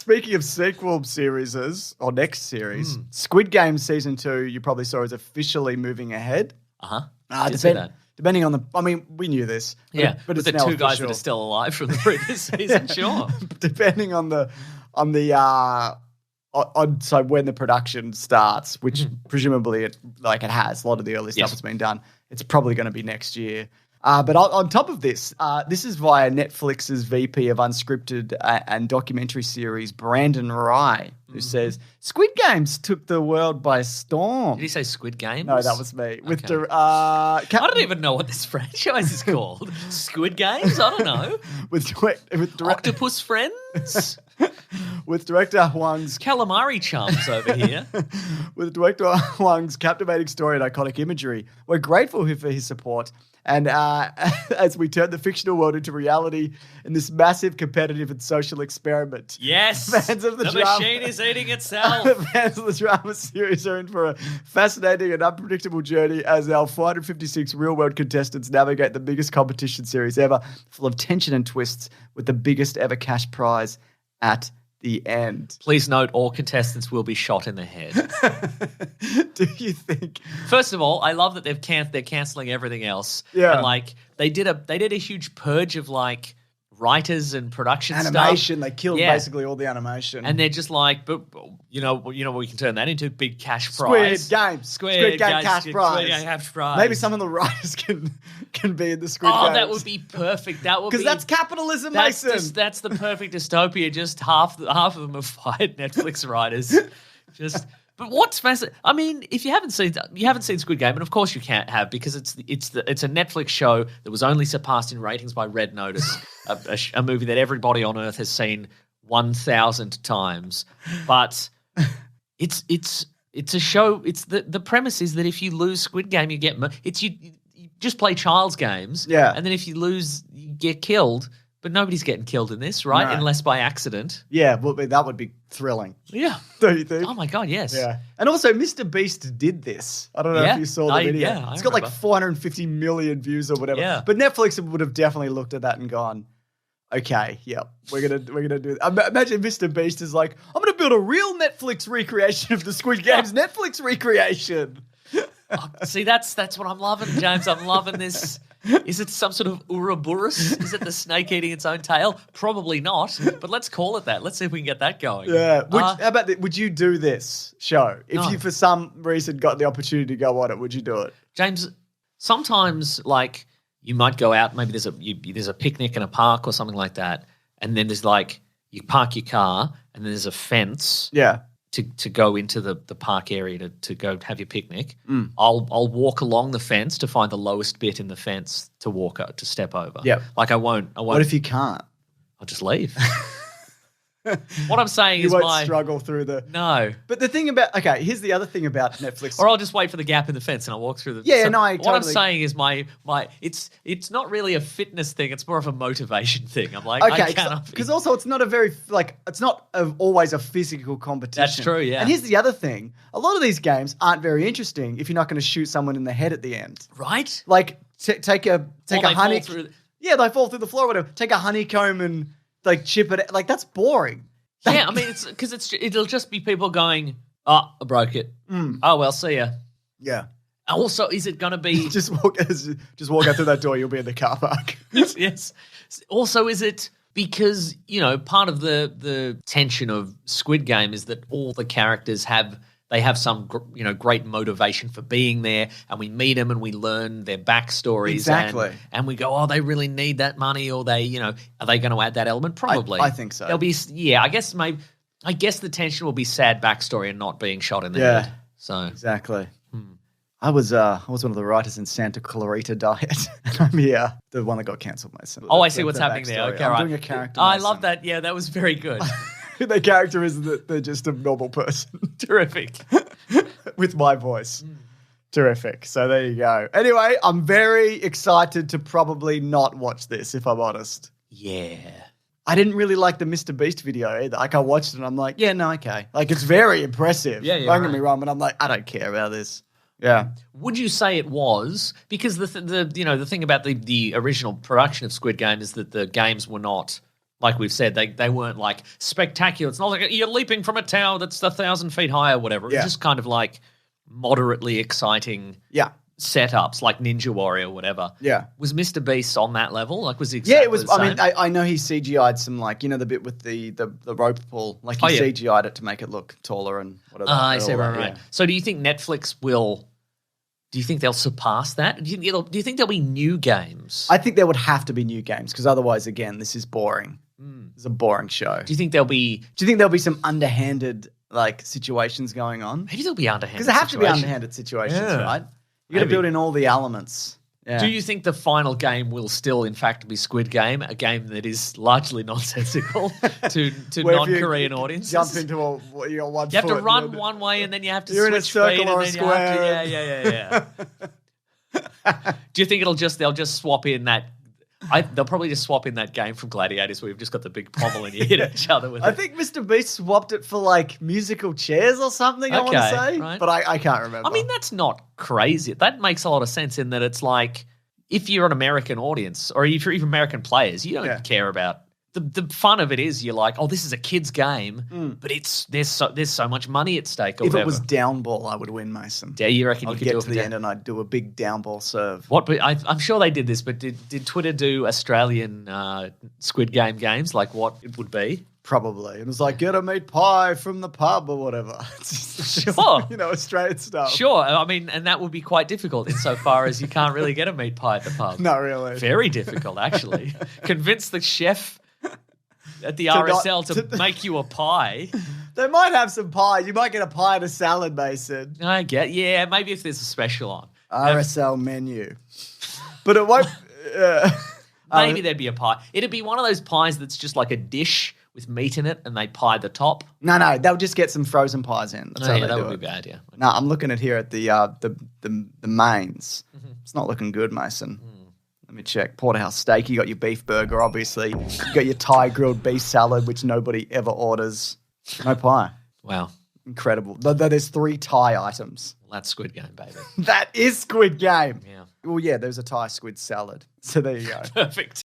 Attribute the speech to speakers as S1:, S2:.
S1: speaking of sequel series or next series, Squid Game season 2, you probably saw, is officially moving ahead.
S2: I did see that.
S1: Depending on we knew this.
S2: But
S1: it's
S2: the
S1: now
S2: two guys
S1: official.
S2: that are still alive from the previous season, sure.
S1: Depending on so when the production starts, which presumably it has, a lot of the early stuff has been done, it's probably going to be next year. But on top of this, this is via Netflix's VP of Unscripted and Documentary Series, Brandon Rye, who says, Squid Games took the world by storm.
S2: Did he say Squid Games?
S1: No, that was me.
S2: Okay. I don't even know what this franchise is called. Squid Games? I don't know.
S1: with
S2: Octopus Friends?
S1: With director Huang's
S2: Calamari chums over here.
S1: With director Huang's captivating story and iconic imagery, we're grateful for his support. And as we turn the fictional world into reality in this massive competitive and social experiment.
S2: Yes.
S1: Fans of the
S2: machine is eating itself.
S1: Fans of the drama series are in for a fascinating and unpredictable journey as our 456 real-world contestants navigate the biggest competition series ever, full of tension and twists, with the biggest ever cash prize at the end.
S2: Please note, all contestants will be shot in the head.
S1: Do you think?
S2: First of all, I love that they're canceling everything else.
S1: Yeah,
S2: and they did a huge purge of writers and production
S1: animation.
S2: stuff.
S1: They killed basically all the animation,
S2: and they're just but you know we can turn that into big cash prize.
S1: Squid Game cash prize. Maybe some of the writers can be in the Squid Game.
S2: Oh, that would be perfect. That would
S1: because that's capitalism, Mason.
S2: That's the perfect dystopia. Just half of them are fired Netflix writers. But what's fascinating? I mean, if you haven't seen Squid Game, and of course you can't have because it's a Netflix show that was only surpassed in ratings by Red Notice, a movie that everybody on Earth has seen 1,000 times. But it's a show. It's the premise is that if you lose Squid Game, you get you just play child's games, and then if you lose, you get killed. But nobody's getting killed in this, right? No. Unless by accident.
S1: Yeah, well, that would be thrilling.
S2: Yeah.
S1: Don't you think?
S2: Oh, my God, yes.
S1: Yeah. And also, Mr. Beast did this. I don't know if you saw the video.
S2: Yeah,
S1: it's got 450 million views or whatever.
S2: Yeah.
S1: But Netflix would have definitely looked at that and gone, okay, yep, we're gonna do that. Imagine Mr. Beast is like, I'm going to build a real Netflix recreation of the Squid Game's Netflix recreation.
S2: See, that's what I'm loving, James. I'm loving this. Is it some sort of Ouroboros? Is it the snake eating its own tail? Probably not, but let's call it that. Let's see if we can get that going.
S1: Yeah. How about would you do this show? If you, for some reason, got the opportunity to go on it, would you do it?
S2: James, sometimes, you might go out, maybe there's a picnic in a park or something like that, and then there's you park your car, and then there's a fence.
S1: Yeah.
S2: To go into the park area to go have your picnic, I'll walk along the fence to find the lowest bit in the fence to step over.
S1: Yeah,
S2: I won't.
S1: What if you can't?
S2: I'll just leave. What I'm saying is
S1: you won't struggle through the...
S2: No.
S1: But the thing about... Okay, here's the other thing about Netflix.
S2: Or I'll just wait for the gap in the fence and I'll walk through the...
S1: Yeah,
S2: What I'm saying is it's not really a fitness thing. It's more of a motivation thing. I'm like,
S1: okay,
S2: I cannot...
S1: Because also it's not a very... it's not always a physical competition.
S2: That's true, yeah.
S1: And here's the other thing. A lot of these games aren't very interesting if you're not going to shoot someone in the head at the end.
S2: Right?
S1: Take a honey... Yeah, they fall through the floor or whatever. Take a honeycomb and... chip it. That's boring.
S2: Yeah, I mean, it's because it'll just be people going, "Oh, I broke it. Oh well, see ya."
S1: Yeah.
S2: Also, is it going to be
S1: just walk out through that door? You'll be in the car park.
S2: Yes. Also, is it because part of the tension of Squid Game is that all the characters have some great motivation for being there, and we meet them and we learn their backstories.
S1: Exactly.
S2: And we go, oh, they really need that money, or they, are they going to add that element? Probably.
S1: I think so.
S2: There'll be, I guess the tension will be sad backstory and not being shot in the head. So
S1: exactly. I was one of the writers in Santa Clarita Diet, and I'm here, the one that got cancelled myself.
S2: Oh, I see what's happening there. Okay,
S1: I'm
S2: right.
S1: doing a character.
S2: I love that. Yeah, that was very good.
S1: Their character is that they're just a normal person.
S2: Terrific.
S1: With my voice. Terrific. So there you go. Anyway, I'm very excited to probably not watch this, if I'm honest.
S2: Yeah.
S1: I didn't really like the Mr. Beast video either. I watched it and I'm like, yeah, no, okay. It's very impressive.
S2: Yeah,
S1: don't get me wrong, but I'm like, I don't care about this. Yeah.
S2: Would you say it was? Because the thing about the original production of Squid Game is that the games were not like we've said, they weren't like spectacular. It's not like you're leaping from a tower that's 1,000 feet high or whatever.
S1: Yeah.
S2: It's just kind of like moderately exciting setups like Ninja Warrior or whatever.
S1: Yeah.
S2: Was Mr. Beast on that level? Like, was he exactly
S1: it was.
S2: the same?
S1: I mean, I know he CGI'd some, like, the bit with the rope pull. Like, he CGI'd it to make it look taller and whatever.
S2: I see, right. So do you think Netflix will... Do you think they'll surpass that? Do you think there'll be new games?
S1: I think there would have to be new games because otherwise, again, this is boring. It's a boring show.
S2: Do you think there'll be...
S1: Do you think there'll be some underhanded, like, situations going on?
S2: Maybe there'll be underhanded
S1: Because there have to be underhanded situations, right? You got to build in all the elements. Yeah.
S2: Do you think the final game will still, in fact, be Squid Game, a game that is largely nonsensical to non-Korean audiences?
S1: Jump into one
S2: You have to run one way and then you have to switch
S1: in a circle
S2: feet
S1: or
S2: and
S1: a
S2: then you have
S1: square.
S2: Yeah. Do you think they'll just swap in that? They'll probably just swap in that game from Gladiators where you've just got the big pommel and you hit each other with it.
S1: I think Mr. Beast swapped it for like musical chairs or something, I want to say.
S2: Right.
S1: But I can't remember.
S2: I mean, that's not crazy. That makes a lot of sense in that it's like if you're an American audience or if you're even American players, you don't care about the fun of it is you're like, oh, this is a kid's game, but there's so much money at stake. Or
S1: if
S2: whatever.
S1: it was down ball, I would win, Mason.
S2: Yeah, you reckon
S1: I'd
S2: you could
S1: get
S2: do it
S1: to the end and I'd do a big down ball serve.
S2: What? But I'm sure they did this, but did Twitter do Australian Squid Game games like what it would be?
S1: Probably. It was like, get a meat pie from the pub or whatever.
S2: Sure.
S1: Australian stuff.
S2: Sure. I mean, and that would be quite difficult insofar as you can't really get a meat pie at the pub.
S1: Not really.
S2: Very difficult, actually. Convince the chef at the RSL to make you a pie.
S1: They might have some pie. You might get a pie and a salad, Mason.
S2: Yeah, maybe if there's a special on.
S1: RSL menu. But it won't...
S2: maybe there'd be a pie. It'd be one of those pies that's just like a dish with meat in it and they pie the top.
S1: No, they'll just get some frozen pies in. That's how they do it.
S2: That would be bad, yeah.
S1: No, I'm looking at here at the mains. Mm-hmm. It's not looking good, Mason. Let me check. Porterhouse steak. You got your beef burger, obviously. You got your Thai grilled beef salad, which nobody ever orders. No pie.
S2: Wow.
S1: Incredible. There's 3 Thai items.
S2: Well, that's Squid Game, baby.
S1: That is Squid Game.
S2: Yeah.
S1: Well, yeah, there's a Thai squid salad. So there you go.
S2: Perfect.